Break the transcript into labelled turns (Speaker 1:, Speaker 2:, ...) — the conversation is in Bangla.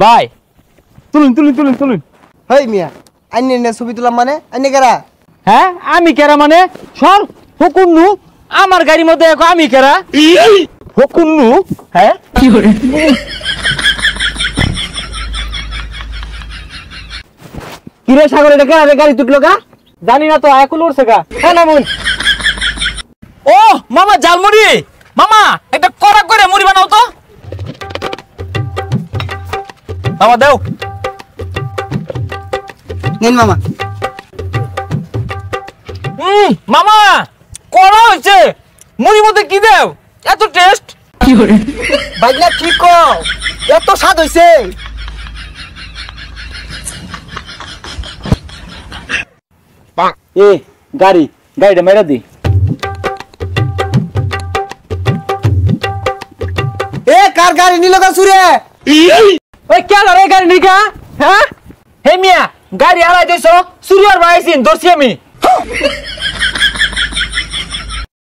Speaker 1: ভাই তুলুন
Speaker 2: হেই মিয়া আইনে না ছবি তুলাম মানে আইনে কেরা
Speaker 1: হ্যাঁ আমি কেরা মানে সর হুকুন্নু আমার গাড়ির মধ্যে দেখো আমি কেরা হুকুন্নু হ্যাঁ কি করে কিরে সাগর এটা কেরা গাড়ি তুটলো গা জানি না তো আকুল উড়ছে গা হ্যাঁ নামুন ও মামা জালমুড়ি মামা এটা কড়া করে মুড়ি বানাও তো মামা দাও
Speaker 2: নেন মামা
Speaker 1: মামা কড়া হয়েছে মুড়ির মধ্যে কি দেও এত টেস্ট কি করে
Speaker 2: বাইলা কি কও এত স্বাদ হইছে
Speaker 1: এ গাড়িটা মেরা দি
Speaker 2: এ কার গাড়ি নিল গা সুরে
Speaker 1: ওই কে রে গাড়ি নিকা হ্যাঁ হে মিয়া গাড়ি আলাই দিছো সুরিয়ার ভাইছিন দর্শি আমি